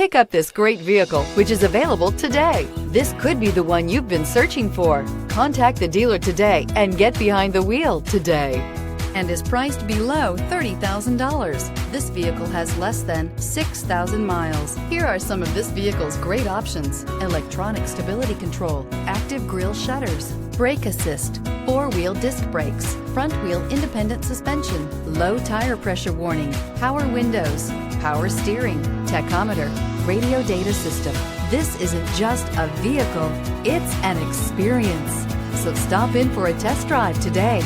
Pick up this great vehicle, which is available today. This could be the one you've been searching for. Contact the dealer today and get behind the wheel today. And is priced below $30,000. This vehicle has less than 6,000 miles. Here are some of this vehicle's great options: electronic stability control, active grille shutters, brake assist, four-wheel disc brakes, front-wheel independent suspension, low tire pressure warning, power windows, power steering, tachometer, radio data system. This isn't just a vehicle, it's an experience. So stop in for a test drive today.